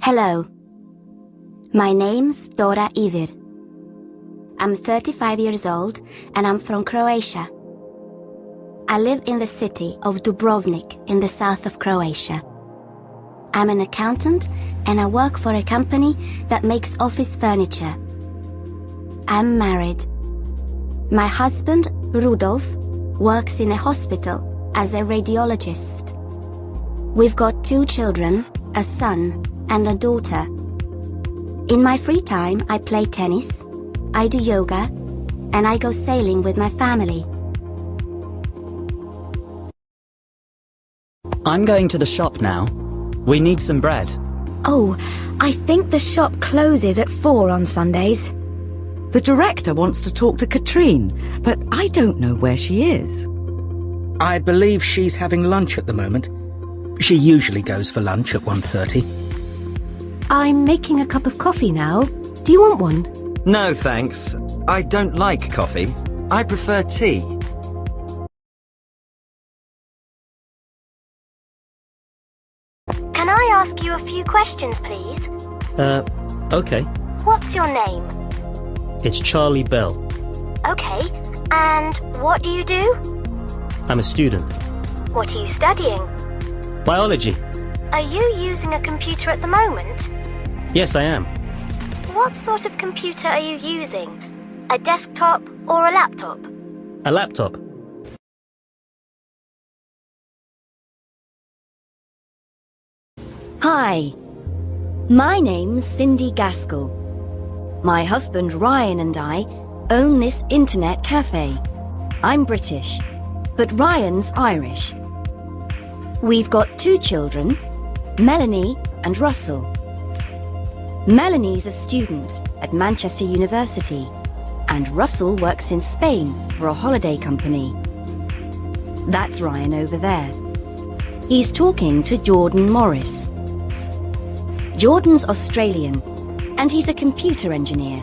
Hello. My name's Dora Ivir. I'm 35 years old and I'm from Croatia. I live in the city of Dubrovnik in the south of Croatia. I'm an accountant and I work for a company that makes office furniture. I'm married. My husband, Rudolf, works in a hospital as a radiologist. We've got 2 children, a son and a daughter. In my free time, I play tennis, I do yoga, and I go sailing with my family. I'm going to the shop now. We need some bread. Oh, I think the shop closes at 4 on Sundays. The director wants to talk to Katrine, but I don't know where she is. I believe she's having lunch at the moment. She usually goes for lunch at 1:30. I'm making a cup of coffee now. Do you want one? No, thanks. I don't like coffee. I prefer tea. Can I ask you a few questions, please? Okay. What's your name? It's Charlie Bell. Okay. And what do you do? I'm a student. What are you studying? Biology. Are you using a computer at the moment? Yes, I am. What sort of computer are you using? A desktop or a laptop? A laptop. Hi. My name's Cindy Gaskell. My husband Ryan and I own this internet cafe. I'm British, but Ryan's Irish. We've got 2 children, Melanie and Russell. Melanie's a student at Manchester University, and Russell works in Spain for a holiday company. That's Ryan over there. He's talking to Jordan Morris. Jordan's Australian, and he's a computer engineer.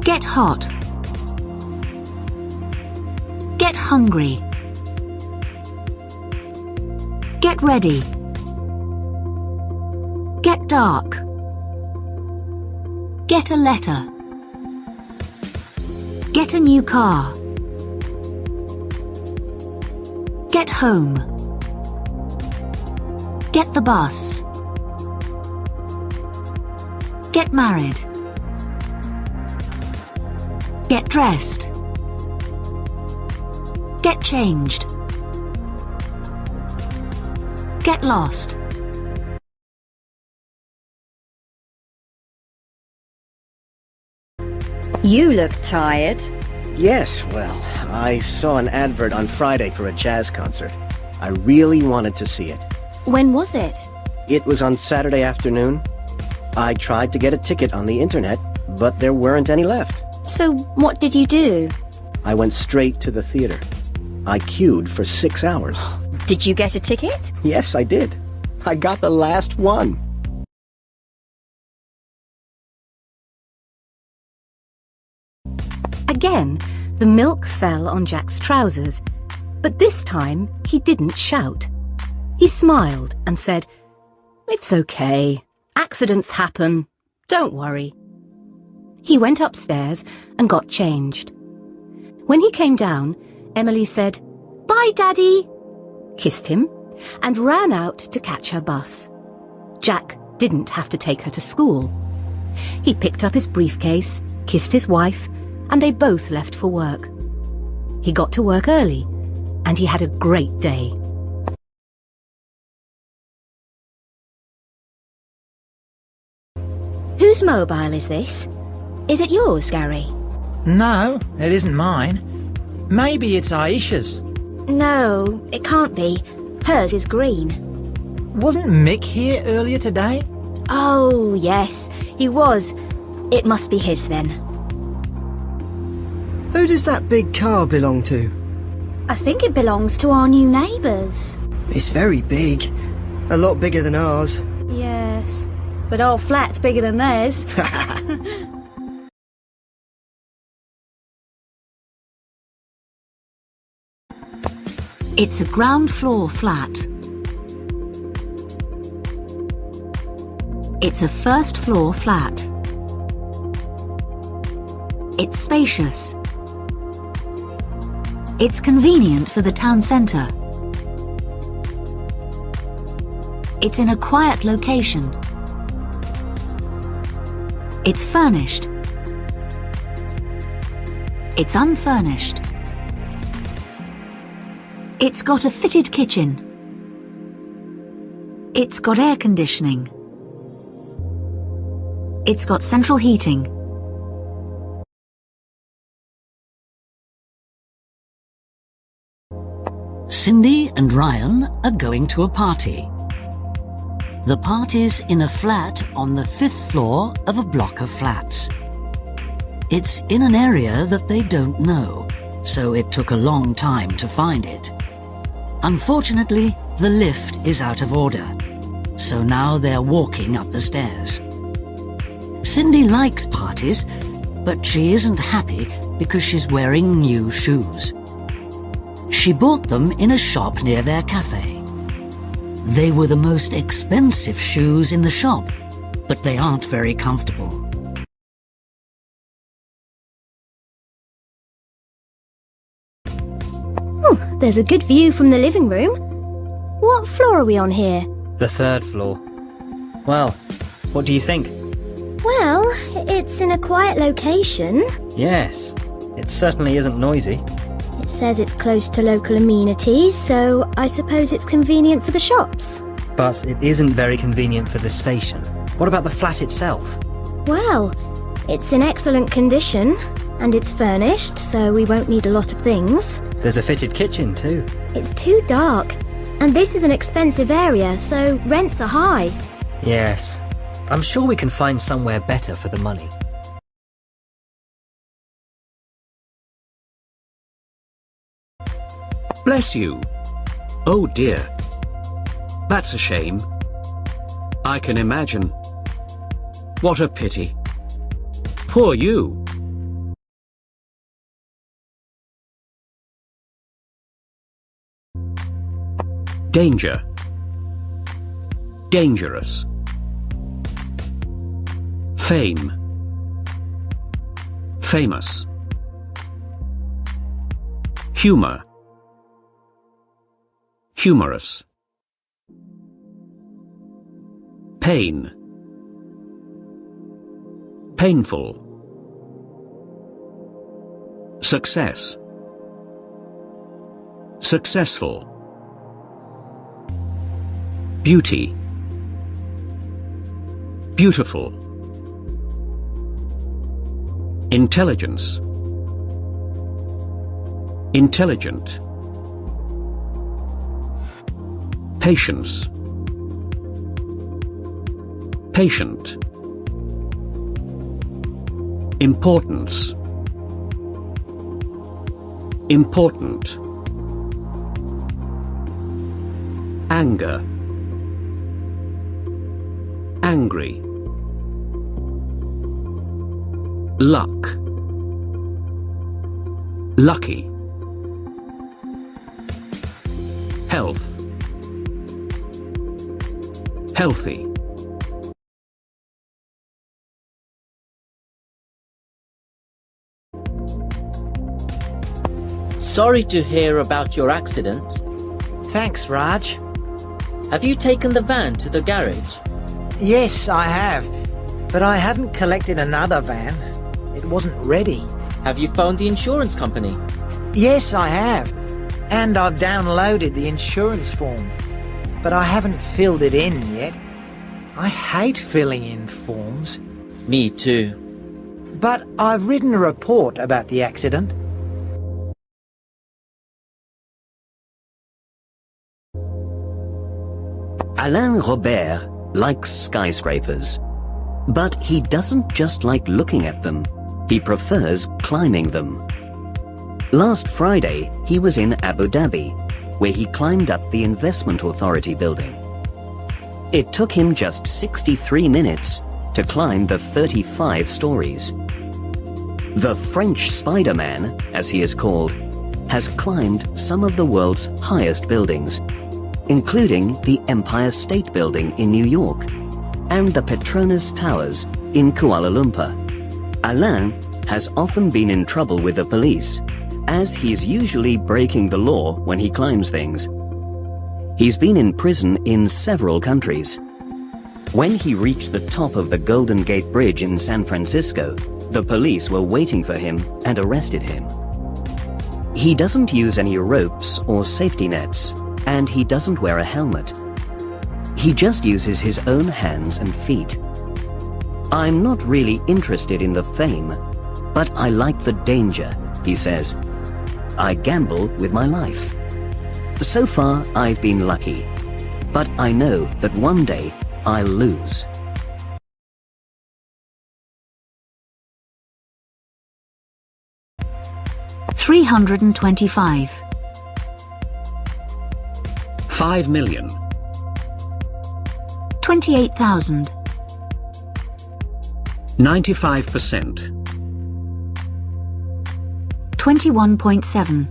Get hot. Get hungry. Get ready. Get dark. Get a letter. Get a new car. Get home. Get the bus. Get married. Get dressed. Get changed. Get lost. You look tired. Yes, well, I saw an advert on Friday for a jazz concert. I really wanted to see it. When was it? It was on Saturday afternoon. I tried to get a ticket on the internet, but there weren't any left. So what did you do? I went straight to the theater. I queued for 6 hours. Did you get a ticket? Yes, I did. I got the last one. Again, the milk fell on Jack's trousers, but this time he didn't shout. He smiled and said, "It's okay. Accidents happen. Don't worry." He went upstairs and got changed. When he came down, Emily said, "Bye, Daddy," kissed him, and ran out to catch her bus. Jack didn't have to take her to school. He picked up his briefcase, kissed his wife, and they both left for work. He got to work early, and he had a great day. Whose mobile is this? Is it yours, Gary? No, it isn't mine. Maybe it's Aisha's. No, it can't be. Hers is green. Wasn't Mick here earlier today? Oh, yes, he was. It must be his then. Who does that big car belong to? I think it belongs to our new neighbours. It's very big. A lot bigger than ours. Yes, but our flat's bigger than theirs. It's a ground floor flat. It's a first floor flat. It's spacious. It's convenient for the town centre. It's in a quiet location. It's furnished. It's unfurnished. It's got a fitted kitchen. It's got air conditioning. It's got central heating. Cindy and Ryan are going to a party. The party's in a flat on the 5th floor of a block of flats. It's in an area that they don't know, so it took a long time to find it. Unfortunately, the lift is out of order, so now they're walking up the stairs. Cindy likes parties, but she isn't happy because she's wearing new shoes. She bought them in a shop near their cafe. They were the most expensive shoes in the shop, but they aren't very comfortable. Oh, there's a good view from the living room. What floor are we on here? The 3rd floor. Well, what do you think? Well, it's in a quiet location. Yes, it certainly isn't noisy. It says it's close to local amenities, so I suppose it's convenient for the shops. But it isn't very convenient for the station. What about the flat itself? Well, it's in excellent condition, and it's furnished, so we won't need a lot of things. There's a fitted kitchen too. It's too dark, and this is an expensive area, so rents are high. Yes, I'm sure we can find somewhere better for the money. Bless you. Oh dear. That's a shame. I can imagine. What a pity. Poor you. Danger. Dangerous. Fame. Famous. Humor. Humorous. Pain. Painful. Success. Successful. Beauty. Beautiful. Intelligence. Intelligent. Patience. Patient. Importance. Important. Anger. Angry. Luck. Lucky. Health. Healthy. Sorry to hear about your accident. Thanks, Raj. Have you taken the van to the garage? Yes, I have. But I haven't collected another van. It wasn't ready. Have you phoned the insurance company? Yes, I have. And I've downloaded the insurance form. But I haven't filled it in yet. I hate filling in forms. Me too. But I've written a report about the accident. Alain Robert likes skyscrapers. But he doesn't just like looking at them. He prefers climbing them. Last Friday, he was in Abu Dhabi, where he climbed up the Investment Authority building. It took him just 63 minutes to climb the 35 stories. The French Spider-Man, as he is called, has climbed some of the world's highest buildings, including the Empire State Building in New York and the Petronas Towers in Kuala Lumpur. Alain has often been in trouble with the police, as he's usually breaking the law when he climbs things. He's been in prison in several countries. When he reached the top of the Golden Gate Bridge in San Francisco, the police were waiting for him and arrested him. He doesn't use any ropes or safety nets, and he doesn't wear a helmet. He just uses his own hands and feet. I'm not really interested in the fame, but I like the danger, he says. I gamble with my life. So far, I've been lucky, but I know that one day I'll lose. $325. 5 million. 28,000. 95%. 21.7.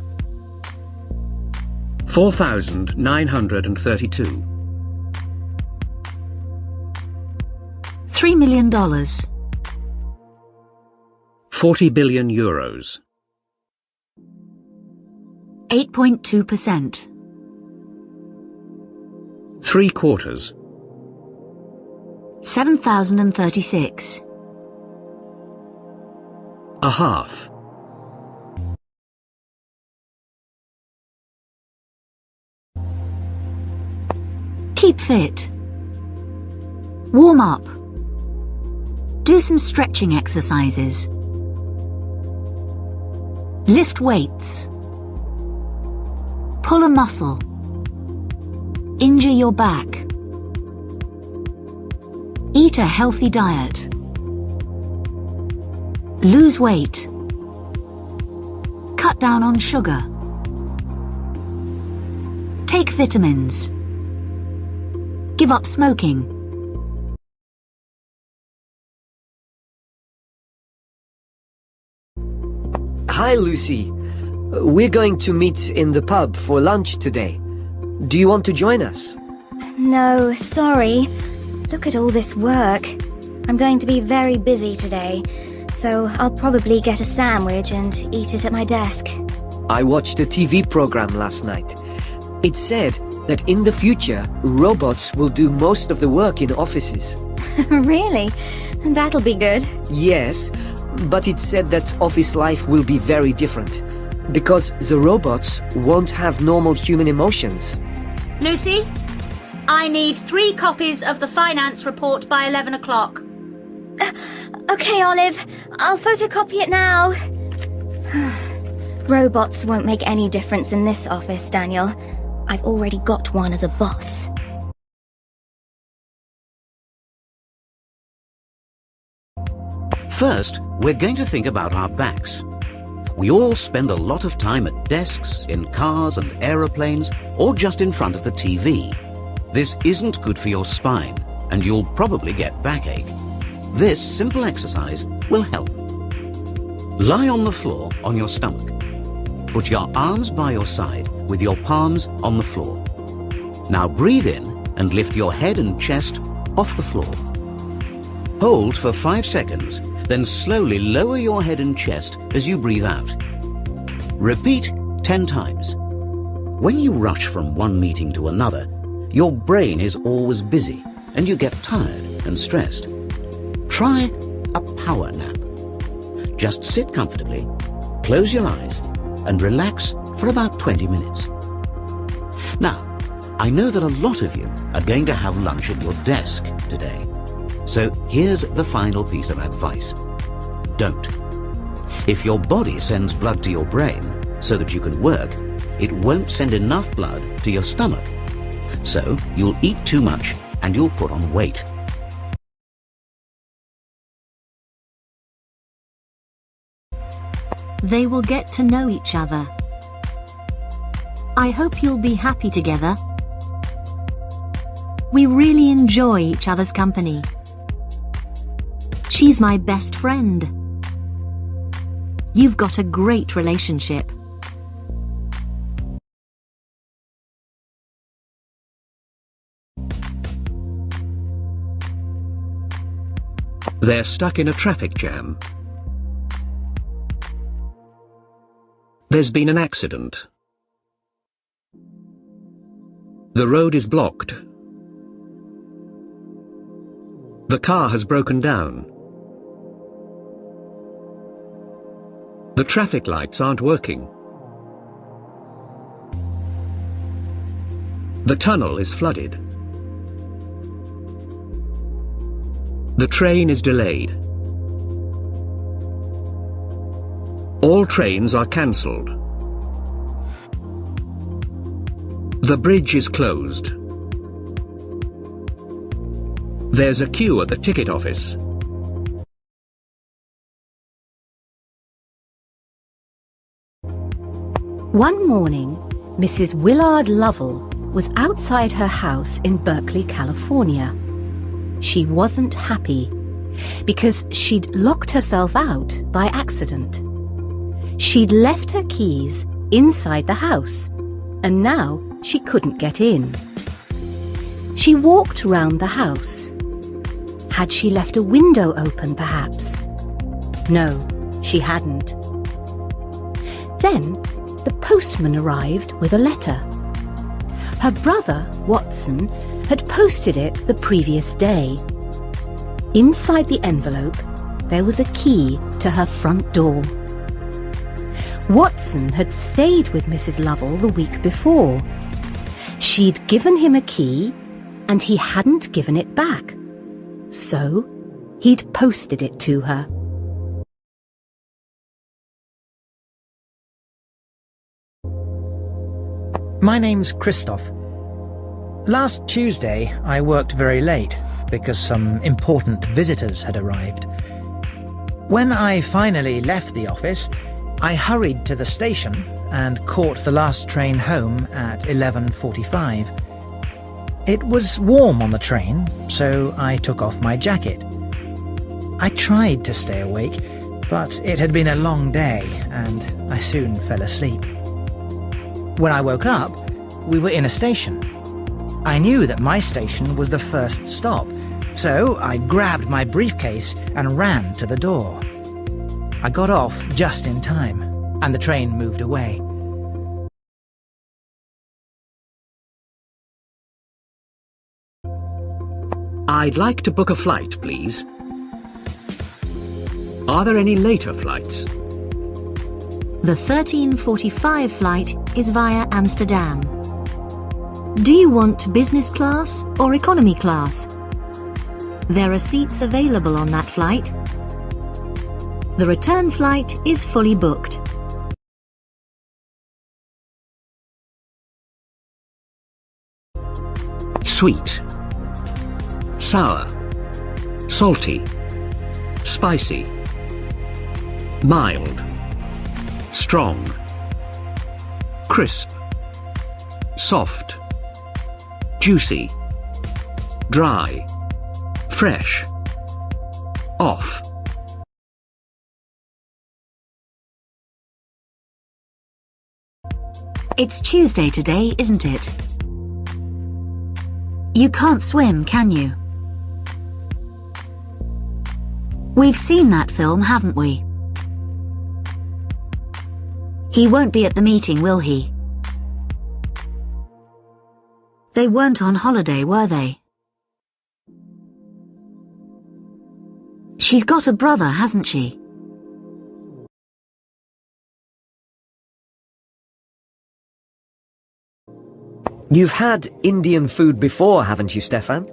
4,932. $3 million. 40 billion euros. 8.2%. 3 quarters. 7,036. A half. Keep fit. Warm up. Do some stretching exercises. Lift weights. Pull a muscle. Injure your back. Eat a healthy diet. Lose weight. Cut down on sugar. Take vitamins. Give up smoking. Hi, Lucy. We're going to meet in the pub for lunch today. Do you want to join us? No, sorry. Look at all this work. I'm going to be very busy today, so I'll probably get a sandwich and eat it at my desk. I watched a TV program last night. It said that in the future, robots will do most of the work in offices. Really? That'll be good. Yes, but it said that office life will be very different, because the robots won't have normal human emotions. Lucy, I need 3 copies of the finance report by 11 o'clock. Okay, Olive. I'll photocopy it now. Robots won't make any difference in this office, Daniel. I've already got one as a boss. First, we're going to think about our backs. We all spend a lot of time at desks, in cars and aeroplanes, or just in front of the TV. This isn't good for your spine, and you'll probably get backache. This simple exercise will help. Lie on the floor on your stomach. Put your arms by your side with your palms on the floor. Now breathe in and lift your head and chest off the floor. Hold for 5 seconds, then slowly lower your head and chest as you breathe out. Repeat 10 times. When you rush from one meeting to another, your brain is always busy and you get tired and stressed. Try a power nap. Just sit comfortably, close your eyes, and relax for about 20 minutes. Now, I know that a lot of you are going to have lunch at your desk today. So here's the final piece of advice. Don't. If your body sends blood to your brain so that you can work, it won't send enough blood to your stomach. So you'll eat too much and you'll put on weight. They will get to know each other. I hope you'll be happy together. We really enjoy each other's company. She's my best friend. You've got a great relationship. They're stuck in a traffic jam. There's been an accident. The road is blocked. The car has broken down. The traffic lights aren't working. The tunnel is flooded. The train is delayed. All trains are cancelled. The bridge is closed. There's a queue at the ticket office. One morning, Mrs. Willard Lovell was outside her house in Berkeley, California. She wasn't happy because she'd locked herself out by accident. She'd left her keys inside the house, and now she couldn't get in. She walked round the house. Had she left a window open, perhaps? No, she hadn't. Then the postman arrived with a letter. Her brother, Watson, had posted it the previous day. Inside the envelope, there was a key to her front door. Watson had stayed with Mrs. Lovell the week before. She'd given him a key, and he hadn't given it back. So, he'd posted it to her. My name's Christoph. Last Tuesday, I worked very late because some important visitors had arrived. When I finally left the office, I hurried to the station and caught the last train home at 11:45. It was warm on the train, so I took off my jacket. I tried to stay awake, but it had been a long day and I soon fell asleep. When I woke up, we were in a station. I knew that my station was the first stop, so I grabbed my briefcase and ran to the door. I got off just in time, and the train moved away. I'd like to book a flight, please. Are there any later flights? The 13:45 flight is via Amsterdam. Do you want business class or economy class? There are seats available on that flight. The return flight is fully booked. Sweet, sour, salty, spicy, mild, strong, crisp, soft, juicy, dry, fresh, off. It's Tuesday today, isn't it? You can't swim, can you? We've seen that film, haven't we? He won't be at the meeting, will he? They weren't on holiday, were they? She's got a brother, hasn't she? You've had Indian food before, haven't you, Stefan?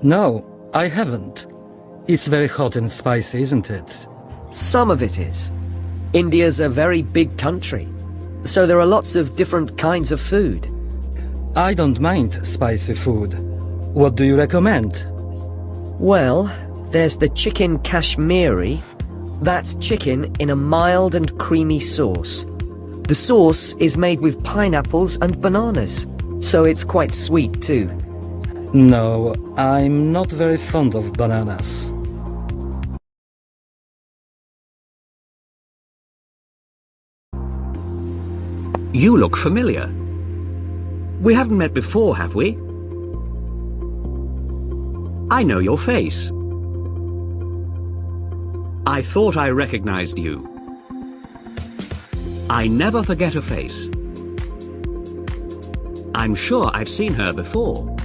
No, I haven't. It's very hot and spicy, isn't it? Some of it is. India's a very big country, so there are lots of different kinds of food. I don't mind spicy food. What do you recommend? Well, there's the chicken Kashmiri. That's chicken in a mild and creamy sauce. The sauce is made with pineapples and bananas, so it's quite sweet too. No, I'm not very fond of bananas. You look familiar. We haven't met before, have we? I know your face. I thought I recognized you. I never forget a face. I'm sure I've seen her before.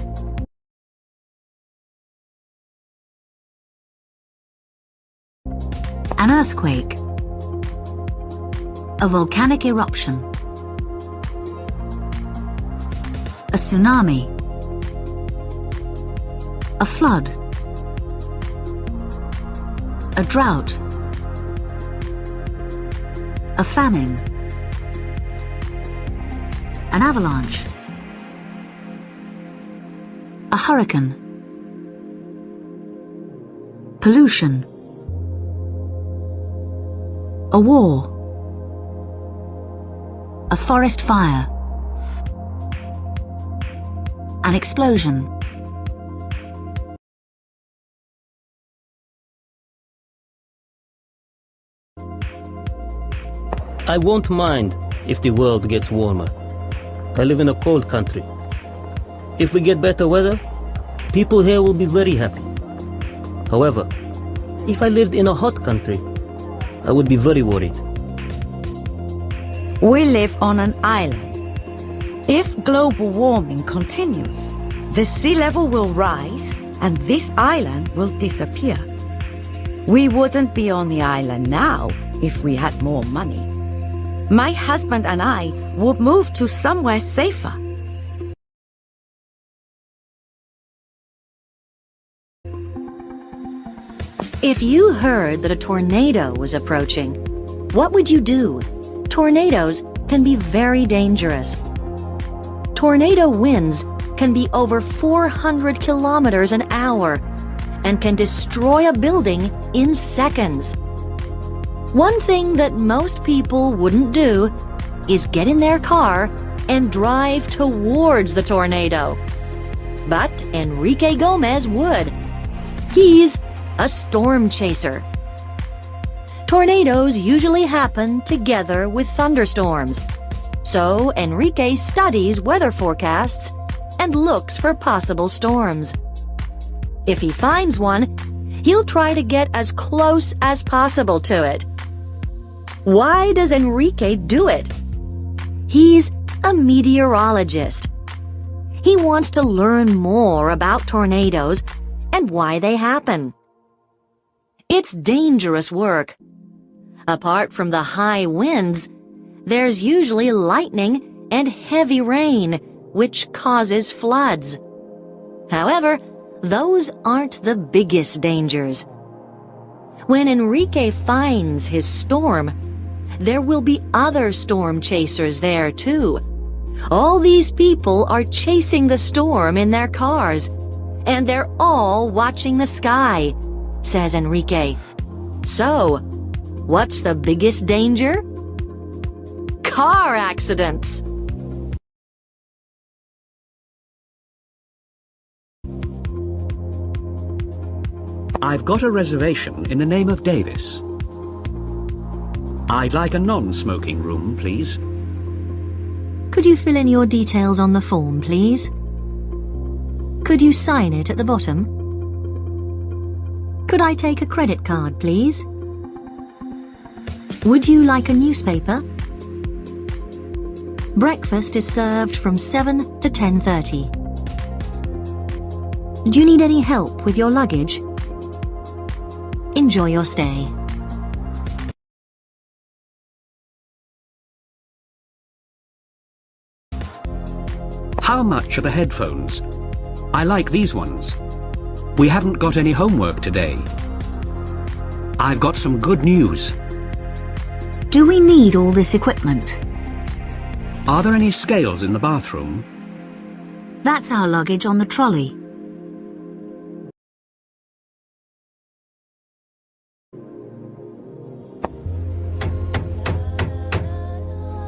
An earthquake. A volcanic eruption. A tsunami. A flood. A drought. A famine. An avalanche. A hurricane. Pollution. A war. A forest fire. An explosion. I won't mind if the world gets warmer. I live in a cold country. If we get better weather, people here will be very happy. However, if I lived in a hot country, I would be very worried. We live on an island. If global warming continues, the sea level will rise and this island will disappear. We wouldn't be on the island now if we had more money. My husband and I would move to somewhere safer. If you heard that a tornado was approaching, what would you do? Tornadoes can be very dangerous. Tornado winds can be over 400 kilometers an hour and can destroy a building in seconds. One thing that most people wouldn't do is get in their car and drive towards the tornado. But Enrique Gomez would. He's a storm chaser. Tornadoes usually happen together with thunderstorms. So Enrique studies weather forecasts and looks for possible storms. If he finds one, he'll try to get as close as possible to it. Why does Enrique do it? He's a meteorologist. He wants to learn more about tornadoes and why they happen. It's dangerous work. Apart from the high winds, there's usually lightning and heavy rain, which causes floods. However, those aren't the biggest dangers. When Enrique finds his storm, there will be other storm chasers there too. All these people are chasing the storm in their cars, and they're all watching the sky, says Enrique. So, what's the biggest danger? Car accidents. I've got a reservation in the name of Davis. I'd like a non-smoking room, please. Could you fill in your details on the form, please? Could you sign it at the bottom? Could I take a credit card, please? Would you like a newspaper? Breakfast is served from 7 to 10:30. Do you need any help with your luggage? Enjoy your stay. How much are the headphones? I like these ones. We haven't got any homework today. I've got some good news. Do we need all this equipment? Are there any scales in the bathroom? That's our luggage on the trolley.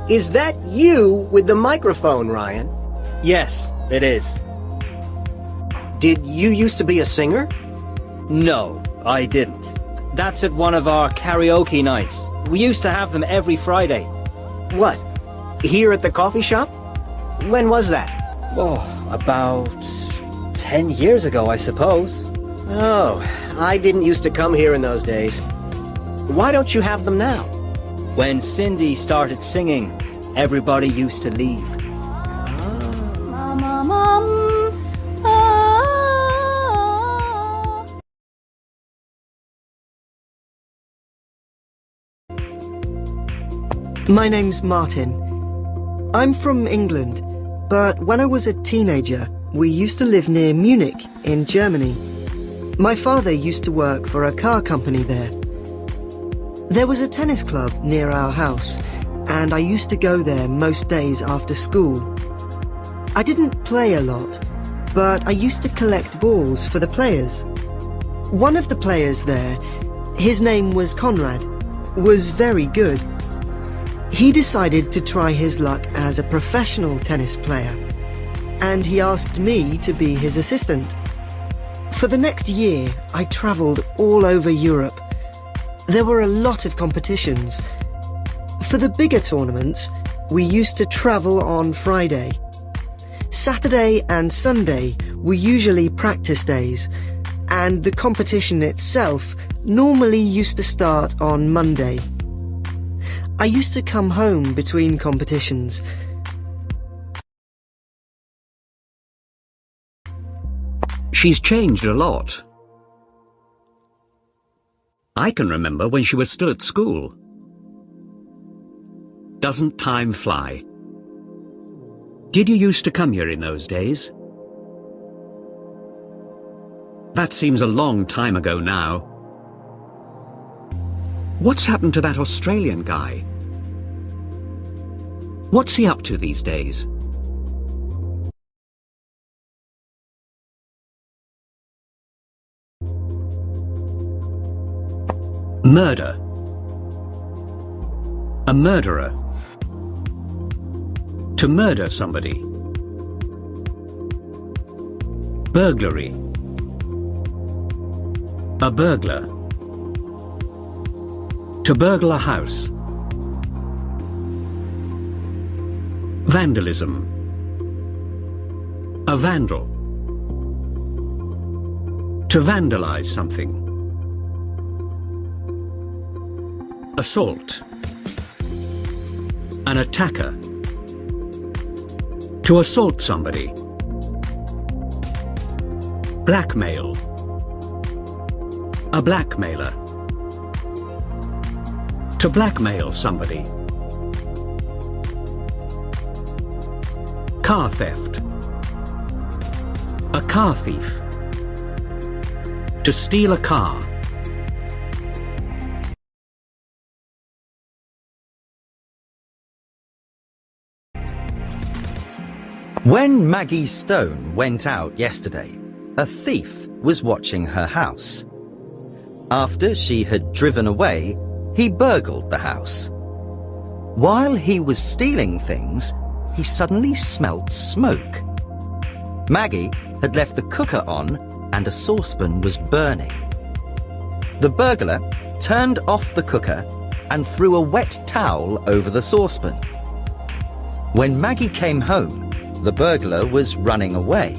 Is that you with the microphone, Ryan? Yes, it is. Did you used to be a singer? No, I didn't. That's at one of our karaoke nights. We used to have them every Friday. What? Here at the coffee shop? When was that? Oh, about 10 years ago, I suppose. Oh, I didn't used to come here in those days. Why don't you have them now? When Cindy started singing, everybody used to leave. My name's Martin. I'm from England, but when I was a teenager, we used to live near Munich in Germany. My father used to work for a car company there. There was a tennis club near our house, and I used to go there most days after school. I didn't play a lot, but I used to collect balls for the players. One of the players there, his name was Conrad, was very good. He decided to try his luck as a professional tennis player, and he asked me to be his assistant. For the next year, I travelled all over Europe. There were a lot of competitions. For the bigger tournaments, we used to travel on Friday. Saturday and Sunday were usually practice days, and the competition itself normally used to start on Monday. I used to come home between competitions. She's changed a lot. I can remember when she was still at school. Doesn't time fly? Did you used to come here in those days? That seems a long time ago now. What's happened to that Australian guy? What's he up to these days? Murder. A murderer. To murder somebody. Burglary. A burglar. To burgle a house. Vandalism. A vandal. To vandalize something. Assault. An attacker. To assault somebody. Blackmail. A blackmailer. To blackmail somebody. Car theft. A car thief. To steal a car. When Maggie Stone went out yesterday, a thief was watching her house. After she had driven away, he burgled the house. While he was stealing things, he suddenly smelt smoke. Maggie had left the cooker on and a saucepan was burning. The burglar turned off the cooker and threw a wet towel over the saucepan. When Maggie came home, the burglar was running away.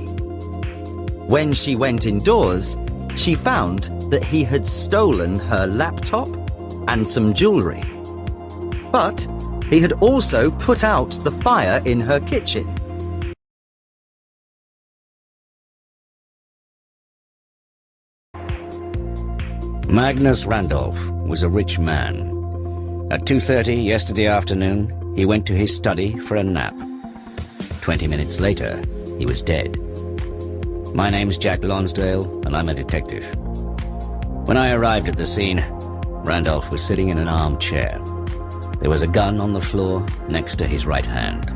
When she went indoors, she found that he had stolen her laptop and some jewellery. But he had also put out the fire in her kitchen. Magnus Randolph was a rich man. At 2:30 yesterday afternoon, he went to his study for a nap. 20 minutes later, he was dead. My name's Jack Lonsdale, and I'm a detective. When I arrived at the scene, Randolph was sitting in an armchair. There was a gun on the floor next to his right hand.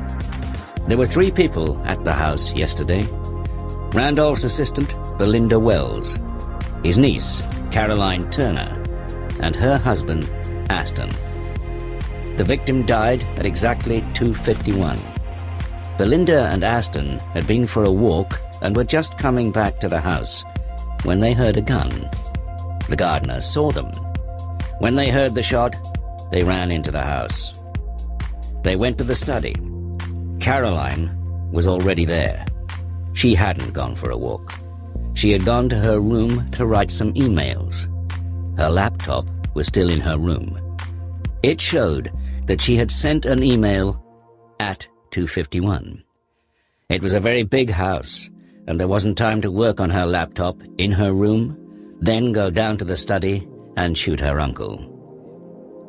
There were 3 people at the house yesterday. Randolph's assistant, Belinda Wells, his niece, Caroline Turner, and her husband, Aston. The victim died at exactly 2:51. Belinda and Aston had been for a walk and were just coming back to the house when they heard a gun. The gardener saw them. When they heard the shot, they ran into the house. They went to the study. Caroline was already there. She hadn't gone for a walk. She had gone to her room to write some emails. Her laptop was still in her room. It showed that she had sent an email at 2:51. It was a very big house, and there wasn't time to work on her laptop in her room, then go down to the study and shoot her uncle.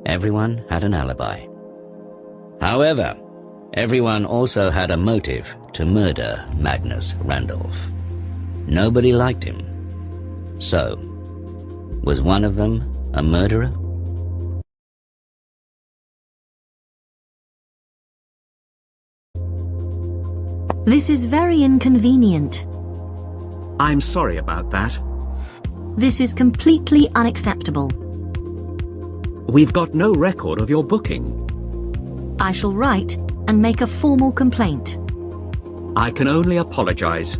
Everyone had an alibi. However, everyone also had a motive to murder Magnus Randolph. Nobody liked him. So, was one of them a murderer? This is very inconvenient. I'm sorry about that. This is completely unacceptable. We've got no record of your booking. I shall write and make a formal complaint. I can only apologize.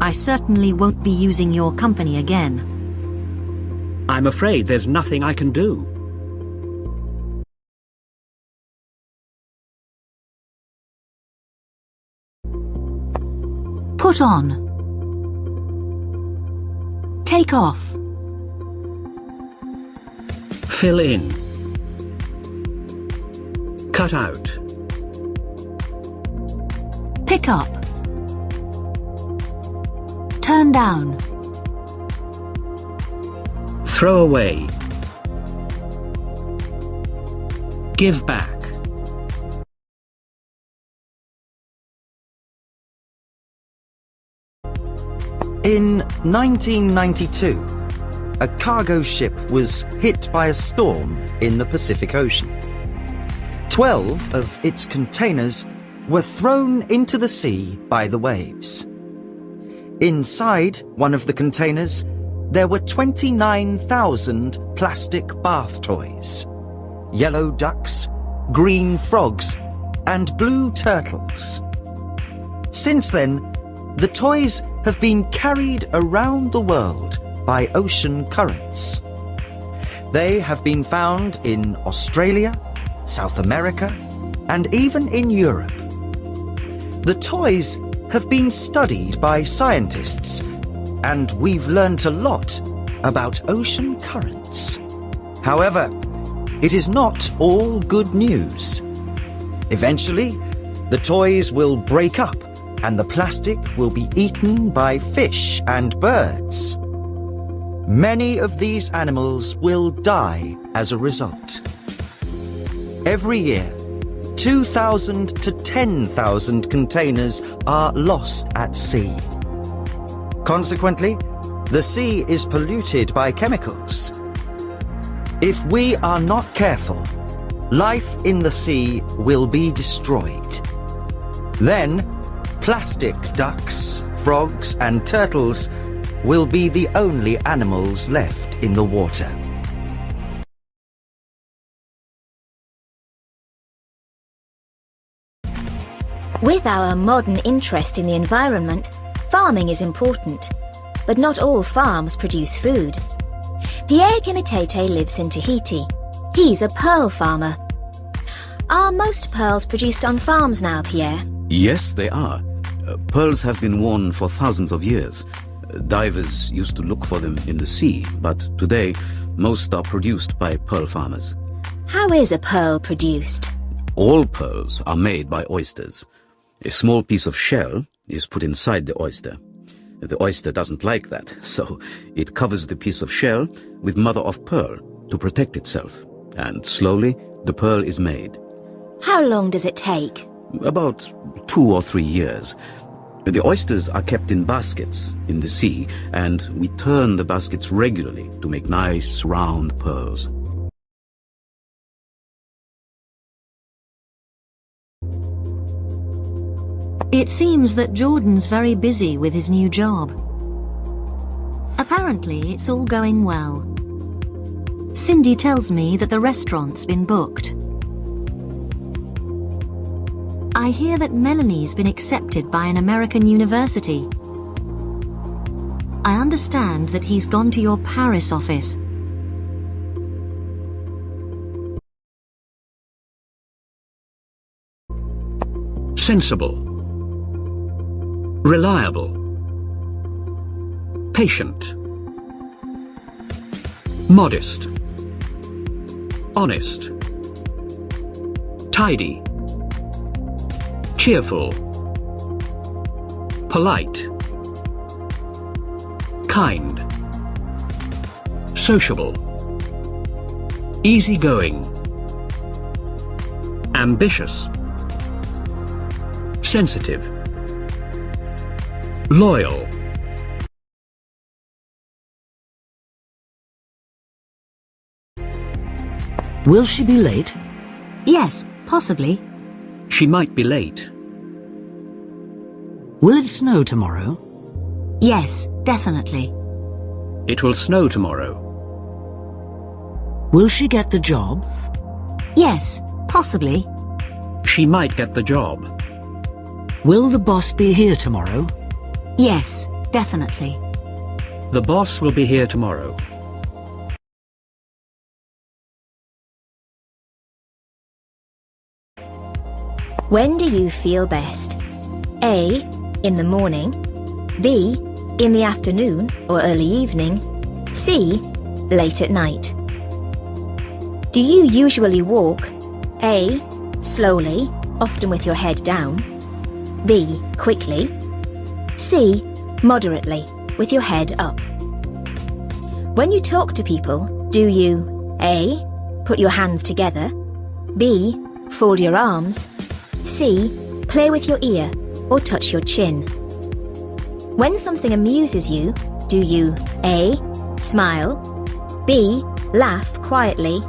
I certainly won't be using your company again. I'm afraid there's nothing I can do. Put on. Take off. Fill in. Cut out. Pick up. Turn down. Throw away. Give back. In 1992, a cargo ship was hit by a storm in the Pacific Ocean. 12 of its containers were thrown into the sea by the waves. Inside one of the containers, there were 29,000 plastic bath toys, yellow ducks, green frogs, and blue turtles. Since then, the toys have been carried around the world by ocean currents. They have been found in Australia, South America, and even in Europe. The toys have been studied by scientists, and we've learnt a lot about ocean currents. However, it is not all good news. Eventually, the toys will break up and the plastic will be eaten by fish and birds. Many of these animals will die as a result. Every year, 2,000 to 10,000 containers are lost at sea. Consequently, the sea is polluted by chemicals. If we are not careful, life in the sea will be destroyed. Then, plastic ducks, frogs, and turtles will be the only animals left in the water. With our modern interest in the environment, farming is important, but not all farms produce food. Pierre Kimitete lives in Tahiti. He's a pearl farmer. Are most pearls produced on farms now, Pierre? Yes, they are. Pearls have been worn for thousands of years. Divers used to look for them in the sea, but today most are produced by pearl farmers. How is a pearl produced? All pearls are made by oysters. A small piece of shell is put inside the oyster. The oyster doesn't like that, so it covers the piece of shell with mother of pearl to protect itself. And slowly, the pearl is made. How long does it take? About 2 or 3 years. The oysters are kept in baskets in the sea, and we turn the baskets regularly to make nice, round pearls. It seems that Jordan's very busy with his new job. Apparently, it's all going well. Cindy tells me that the restaurant's been booked. I hear that Melanie's been accepted by an American university. I understand that he's gone to your Paris office. Sensible. Reliable. Patient. Modest. honest, tidy, cheerful, polite, kind, sociable, easygoing, ambitious, sensitive, loyal. Will she be late? Yes, possibly. She might be late. Will it snow tomorrow? Yes, definitely. It will snow tomorrow. Will she get the job? Yes, possibly. She might get the job. Will the boss be here tomorrow? Yes, definitely. The boss will be here tomorrow. When do you feel best? A. In the morning. B. In the afternoon or early evening. C. Late at night. Do you usually walk? A. Slowly, often with your head down. B. Quickly. C. Moderately, with your head up. When you talk to people, do you A. Put your hands together. B. Fold your arms. C. Play with your ear or touch your chin. When something amuses you, do you A. Smile. B. Laugh quietly.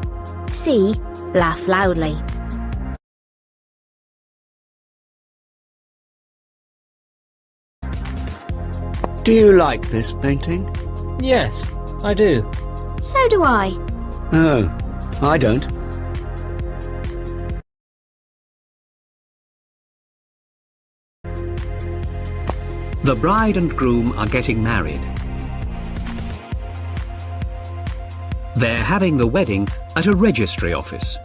C. Laugh loudly. Do you like this painting? Yes, I do. So do I. Oh, I don't. The bride and groom are getting married. They're having the wedding at a registry office.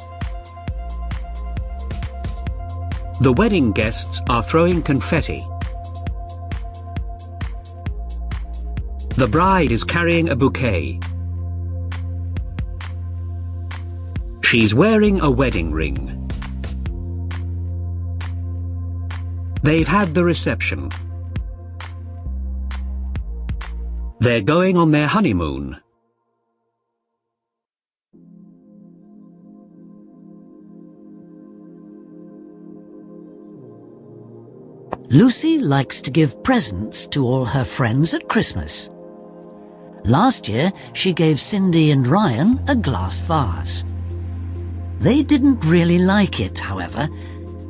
The wedding guests are throwing confetti. The bride is carrying a bouquet. She's wearing a wedding ring. They've had the reception. They're going on their honeymoon. Lucy likes to give presents to all her friends at Christmas. Last year, she gave Cindy and Ryan a glass vase. They didn't really like it, however,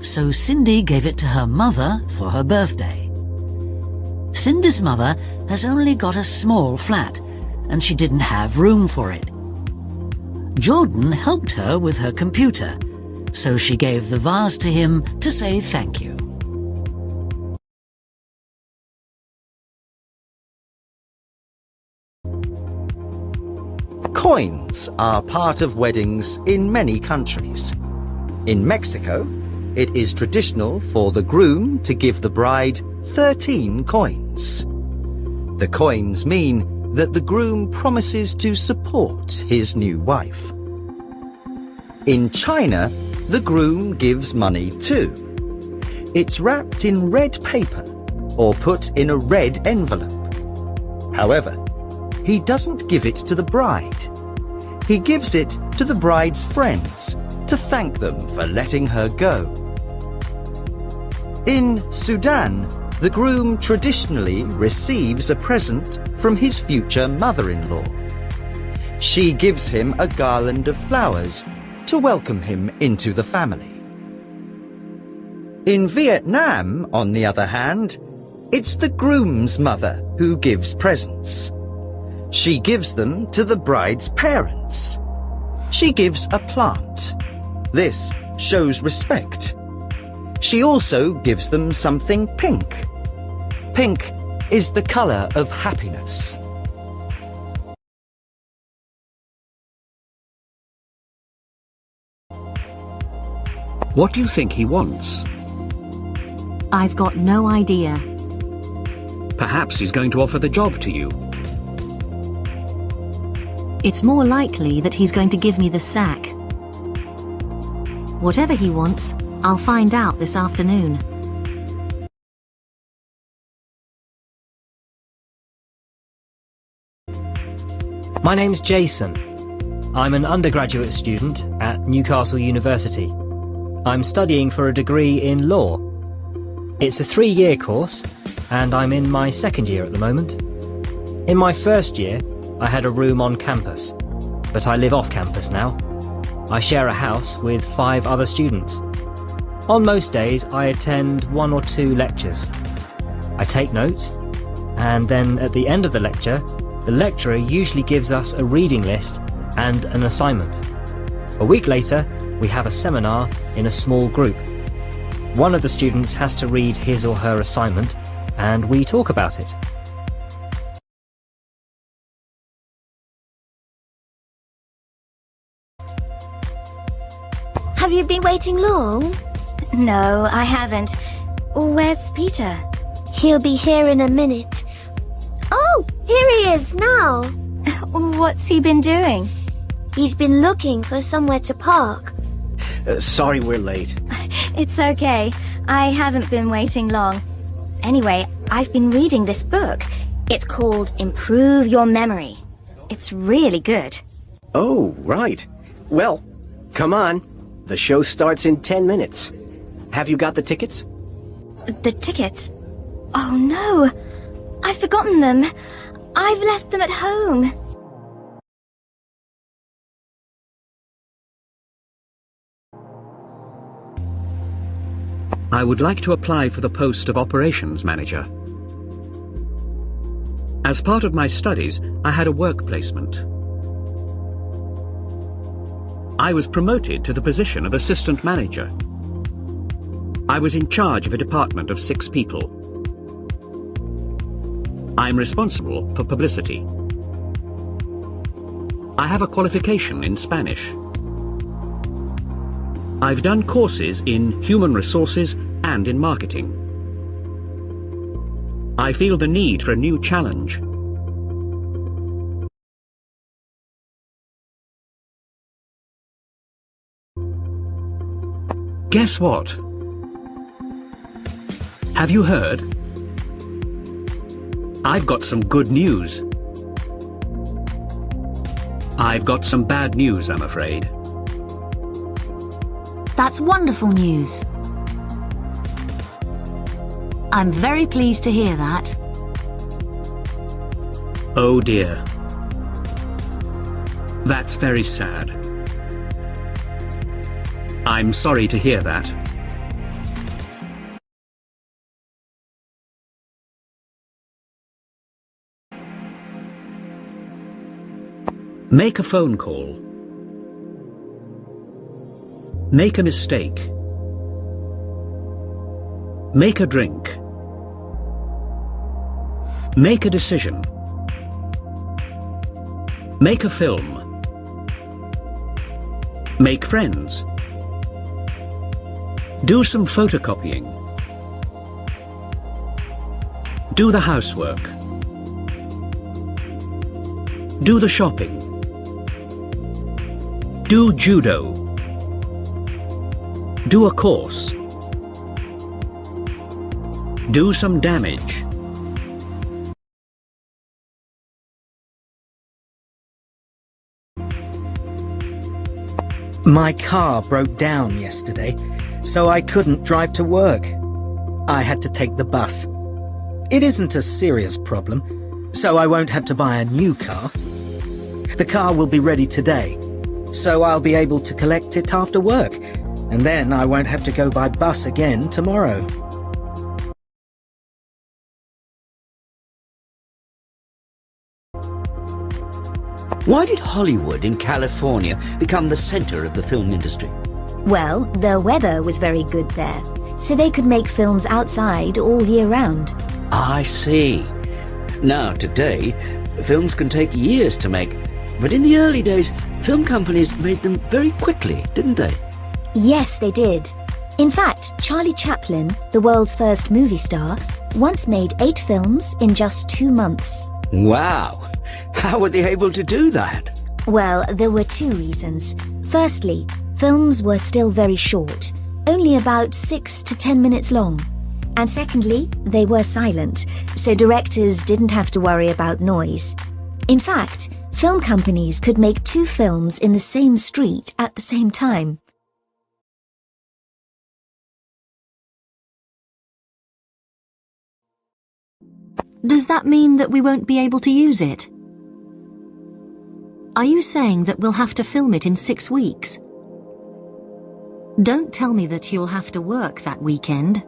so Cindy gave it to her mother for her birthday. Cindy's mother has only got a small flat, and she didn't have room for it. Jordan helped her with her computer, so she gave the vase to him to say thank you. Coins are part of weddings in many countries. In Mexico, it is traditional for the groom to give the bride 13 coins. The coins mean that the groom promises to support his new wife. In China, the groom gives money too. It's wrapped in red paper or put in a red envelope. However, he doesn't give it to the bride. He gives it to the bride's friends to thank them for letting her go. In Sudan, the groom traditionally receives a present from his future mother-in-law. She gives him a garland of flowers to welcome him into the family. In Vietnam, on the other hand, it's the groom's mother who gives presents. She gives them to the bride's parents. She gives a plant. This shows respect. She also gives them something pink. Pink is the colour of happiness. What do you think he wants? I've got no idea. Perhaps he's going to offer the job to you. It's more likely that he's going to give me the sack. Whatever he wants, I'll find out this afternoon. My name's Jason. I'm an undergraduate student at Newcastle University. I'm studying for a degree in law. It's a 3-year course, and I'm in my 2nd year at the moment. In my 1st year, I had a room on campus, but I live off campus now. I share a house with 5 other students. On most days, I attend 1 or 2 lectures. I take notes, and then at the end of the lecture, the lecturer usually gives us a reading list and an assignment. A week later, we have a seminar in a small group. One of the students has to read his or her assignment, and we talk about it. Have you been waiting long? No, I haven't. Where's Peter? He'll be here in a minute. Oh, here he is now. What's he been doing? He's been looking for somewhere to park. Sorry we're late. It's okay. I haven't been waiting long. Anyway, I've been reading this book. It's called Improve Your Memory. It's really good. Oh, right. Well, come on. The show starts in 10 minutes. Have you got the tickets? The tickets? Oh no! I've forgotten them. I've left them at home. I would like to apply for the post of operations manager. As part of my studies, I had a work placement. I was promoted to the position of assistant manager. I was in charge of a department of 6 people. I'm responsible for publicity. I have a qualification in Spanish. I've done courses in human resources and in marketing. I feel the need for a new challenge. Guess what? Have you heard? I've got some good news. I've got some bad news, I'm afraid. That's wonderful news. I'm very pleased to hear that. Oh dear. That's very sad. I'm sorry to hear that. Make a phone call. Make a mistake. Make a drink. Make a decision. Make a film. Make friends. Do some photocopying. Do the housework. Do the shopping. Do judo. Do a course. Do some damage. My car broke down yesterday, so I couldn't drive to work. I had to take the bus. It isn't a serious problem, so I won't have to buy a new car. The car will be ready today, so I'll be able to collect it after work, and then I won't have to go by bus again tomorrow. Why did Hollywood in California become the center of the film industry? Well, the weather was very good there, so they could make films outside all year round. I see. Now, today, films can take years to make, but in the early days, film companies made them very quickly, didn't they? Yes, they did. In fact, Charlie Chaplin, the world's first movie star, once made 8 films in just 2 months. Wow! How were they able to do that? Well, there were 2 reasons. Firstly, films were still very short, only about 6 to 10 minutes long. And secondly, they were silent, so directors didn't have to worry about noise. In fact, film companies could make 2 films in the same street at the same time. Does that mean that we won't be able to use it? Are you saying that we'll have to film it in 6 weeks? Don't tell me that you'll have to work that weekend.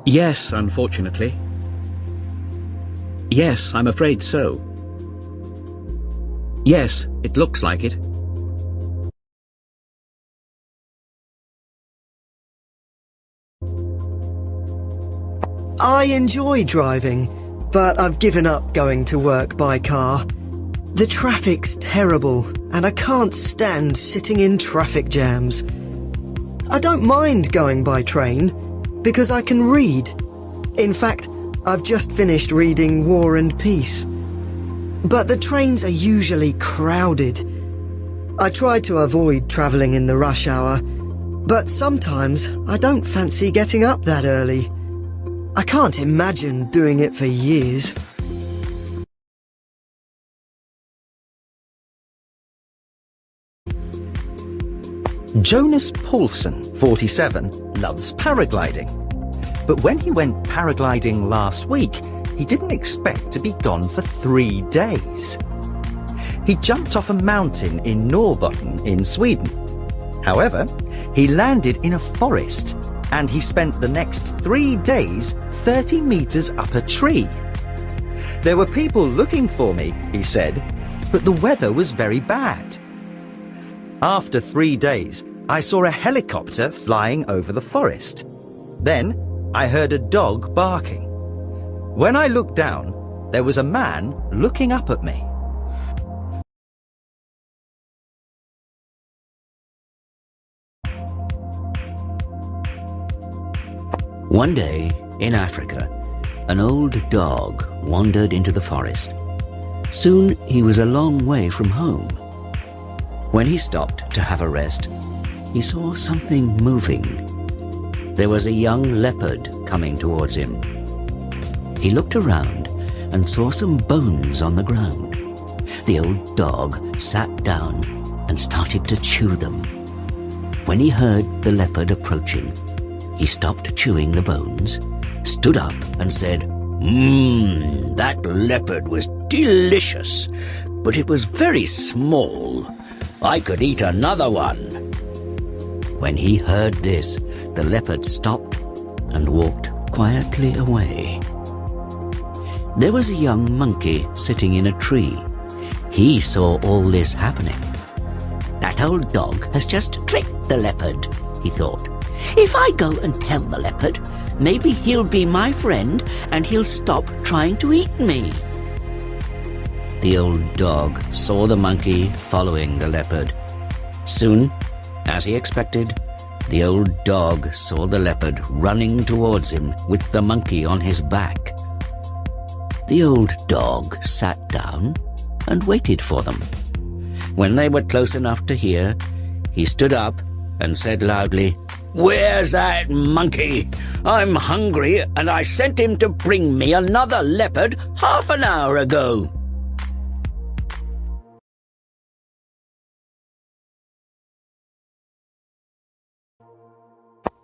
Yes, unfortunately. Yes, I'm afraid so. Yes, it looks like it. I enjoy driving, but I've given up going to work by car. The traffic's terrible, and I can't stand sitting in traffic jams. I don't mind going by train, because I can read. In fact, I've just finished reading War and Peace. But the trains are usually crowded. I try to avoid travelling in the rush hour, but sometimes I don't fancy getting up that early. I can't imagine doing it for years. Jonas Paulson, 47, loves paragliding. But when he went paragliding last week, he didn't expect to be gone for 3 days. He jumped off a mountain in Norrbotten in Sweden. However, he landed in a forest, and he spent the next 3 days 30 meters up a tree. There were people looking for me, he said, but the weather was very bad. After 3 days, I saw a helicopter flying over the forest. Then, I heard a dog barking. When I looked down, there was a man looking up at me. One day, in Africa, an old dog wandered into the forest. Soon he was a long way from home. When he stopped to have a rest, he saw something moving. There was a young leopard coming towards him. He looked around and saw some bones on the ground. The old dog sat down and started to chew them. When he heard the leopard approaching, he stopped chewing the bones, stood up and said, That leopard was delicious, but it was very small. I could eat another one." When he heard this, the leopard stopped and walked quietly away. There was a young monkey sitting in a tree. He saw all this happening. "That old dog has just tricked the leopard," he thought. "If I go and tell the leopard, maybe he'll be my friend and he'll stop trying to eat me." The old dog saw the monkey following the leopard. Soon, as he expected, the old dog saw the leopard running towards him with the monkey on his back. The old dog sat down and waited for them. When they were close enough to hear, he stood up and said loudly, "Where's that monkey? I'm hungry and I sent him to bring me another leopard half an hour ago."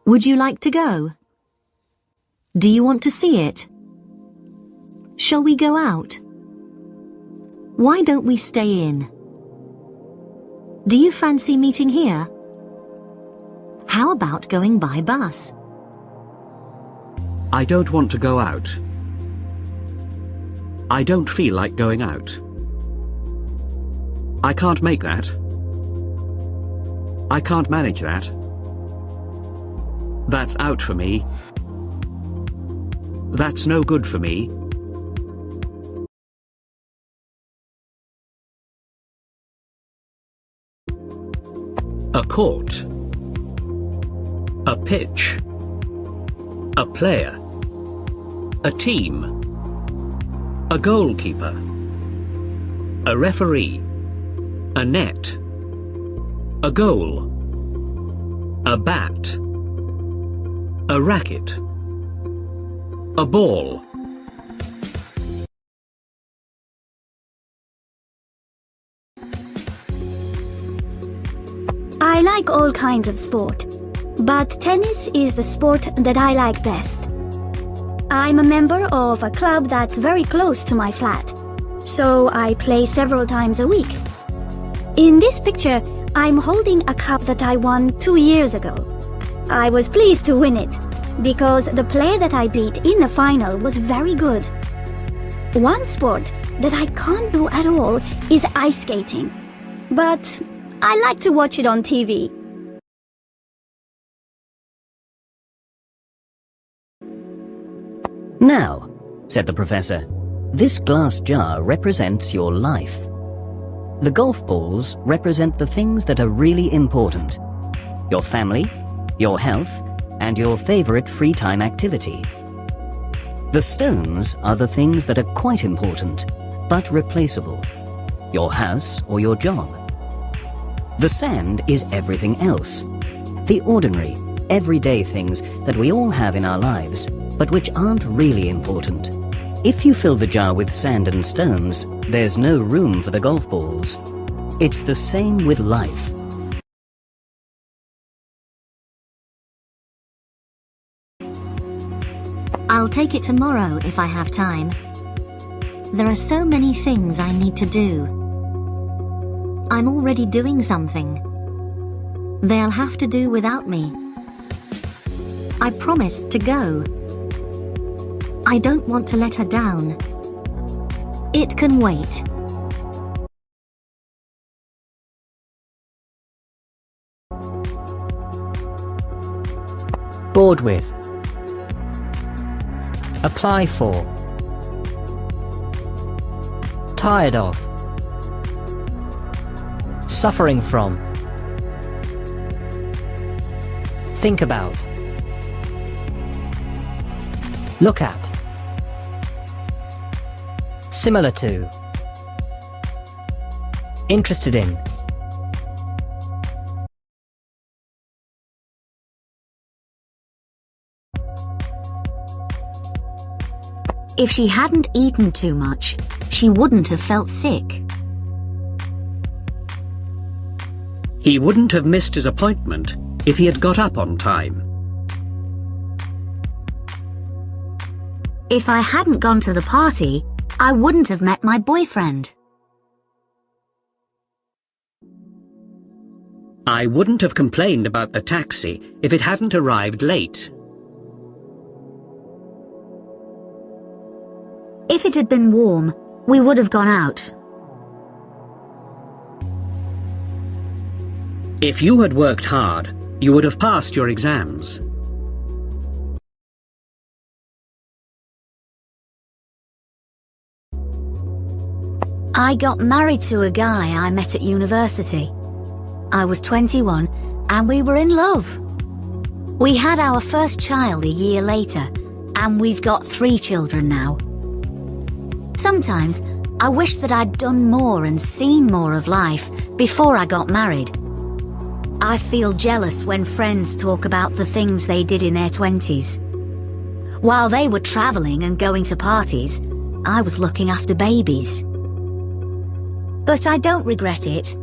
Would you like to go? Do you want to see it? Shall we go out? Why don't we stay in? Do you fancy meeting here? How about going by bus? I don't want to go out. I don't feel like going out. I can't make that. I can't manage that. That's out for me. That's no good for me. A court. A pitch. A player. A team. A goalkeeper. A referee. A net. A goal. A bat. A racket. A ball. I like all kinds of sport, but tennis is the sport that I like best. I'm a member of a club that's very close to my flat, so I play several times a week. In this picture, I'm holding a cup that I won 2 years ago. I was pleased to win it, because the player that I beat in the final was very good. One sport that I can't do at all is ice skating, but I like to watch it on TV. Now, said the professor, this glass jar represents your life. The golf balls represent the things that are really important. Your family, your health, and your favorite free time activity. The stones are the things that are quite important, but replaceable. Your house or your job. The sand is everything else. The ordinary, everyday things that we all have in our lives, but which aren't really important. If you fill the jar with sand and stones, there's no room for the golf balls. It's the same with life. I'll take it tomorrow if I have time. There are so many things I need to do. I'm already doing something. They'll have to do without me. I promised to go. I don't want to let her down. It can wait. Bored with. Apply for. Tired of. Suffering from. Think about. Look at. Similar to. Interested in. If she hadn't eaten too much, she wouldn't have felt sick. He wouldn't have missed his appointment if he had got up on time. If I hadn't gone to the party, I wouldn't have met my boyfriend. I wouldn't have complained about the taxi if it hadn't arrived late. If it had been warm, we would have gone out. If you had worked hard, you would have passed your exams. I got married to a guy I met at university. I was 21 and we were in love. We had our first child a year later and we've got 3 children now. Sometimes I wish that I'd done more and seen more of life before I got married. I feel jealous when friends talk about the things they did in their 20s. While they were travelling and going to parties, I was looking after babies. But I don't regret it.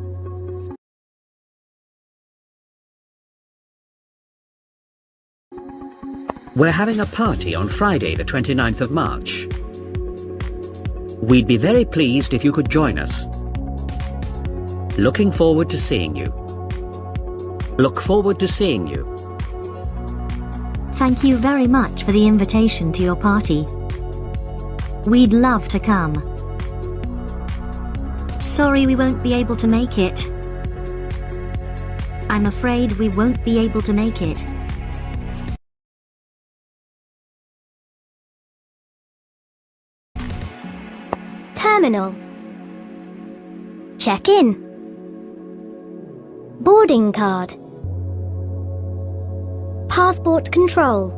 We're having a party on Friday the 29th of March. We'd be very pleased if you could join us. Looking forward to seeing you. Look forward to seeing you. Thank you very much for the invitation to your party. We'd love to come. Sorry we won't be able to make it. I'm afraid we won't be able to make it. Terminal. Check in. Boarding card. Passport control.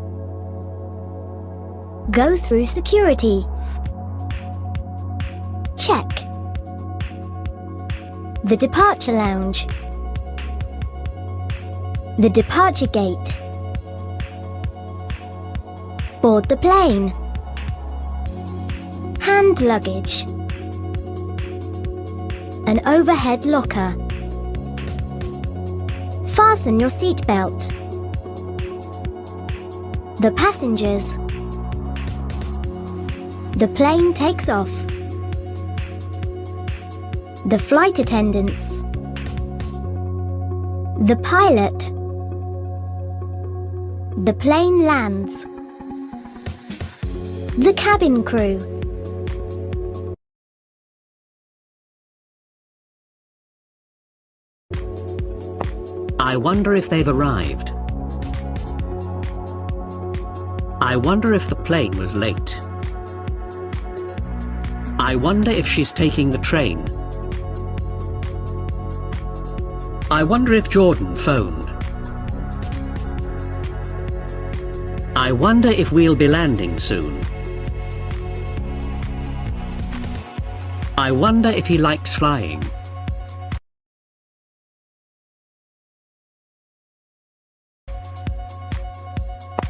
Go through security. Check. The departure lounge. The departure gate. Board the plane. Hand luggage. An overhead locker. Fasten your seatbelt. The passengers. The plane takes off. The flight attendants. The pilot. The plane lands. The cabin crew. I wonder if they've arrived. I wonder if the plane was late. I wonder if she's taking the train. I wonder if Jordan phoned. I wonder if we'll be landing soon. I wonder if he likes flying.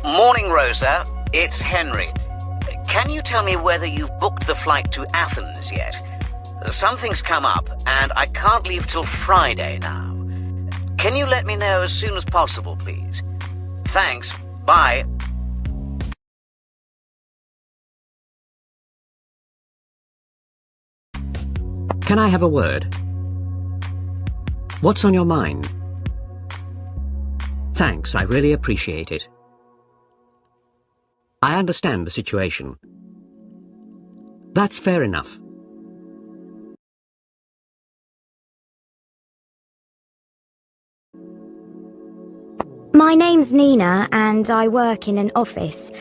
Morning, Rosa. It's Henry. Can you tell me whether you've booked the flight to Athens yet? Something's come up, and I can't leave till Friday now. Can you let me know as soon as possible, please? Thanks. Bye. Can I have a word? What's on your mind? Thanks, I really appreciate it. I understand the situation. That's fair enough. My name's Nina and I work in an office.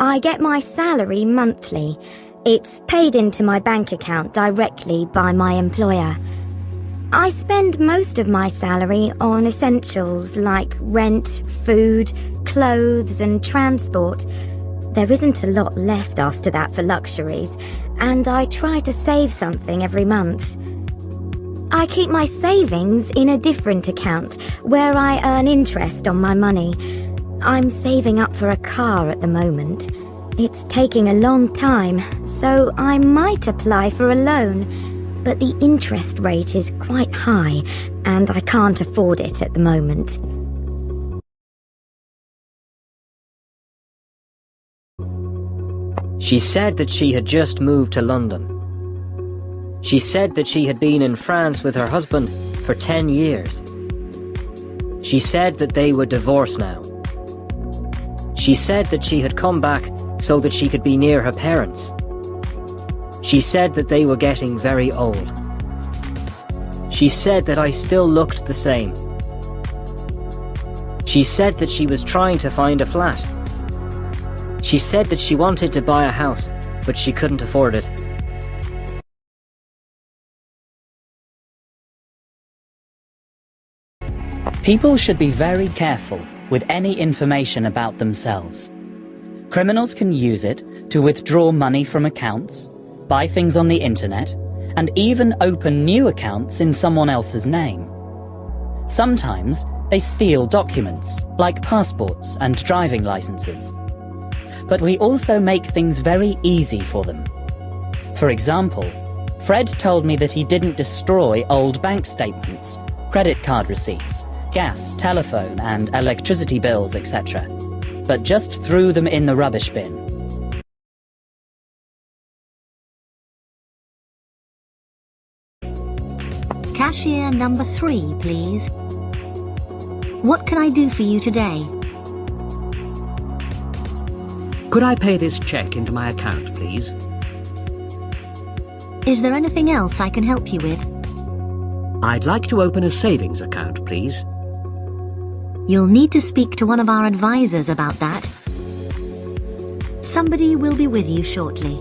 I get my salary monthly. It's paid into my bank account directly by my employer. I spend most of my salary on essentials like rent, food, clothes and transport. There isn't a lot left after that for luxuries, and I try to save something every month. I keep my savings in a different account where I earn interest on my money. I'm saving up for a car at the moment. It's taking a long time, so I might apply for a loan, but the interest rate is quite high, and I can't afford it at the moment. She said that she had just moved to London. She said that she had been in France with her husband for 10 years. She said that they were divorced now. She said that she had come back so that she could be near her parents. She said that they were getting very old. She said that I still looked the same. She said that she was trying to find a flat. She said that she wanted to buy a house, but she couldn't afford it. People should be very careful with any information about themselves. Criminals can use it to withdraw money from accounts, buy things on the internet, and even open new accounts in someone else's name. Sometimes they steal documents, like passports and driving licenses. But we also make things very easy for them. For example, Fred told me that he didn't destroy old bank statements, credit card receipts, gas, telephone and electricity bills, etc., but just threw them in the rubbish bin. Cashier number 3, please. What can I do for you today? Could I pay this cheque into my account, please? Is there anything else I can help you with? I'd like to open a savings account, please. You'll need to speak to one of our advisors about that. Somebody will be with you shortly.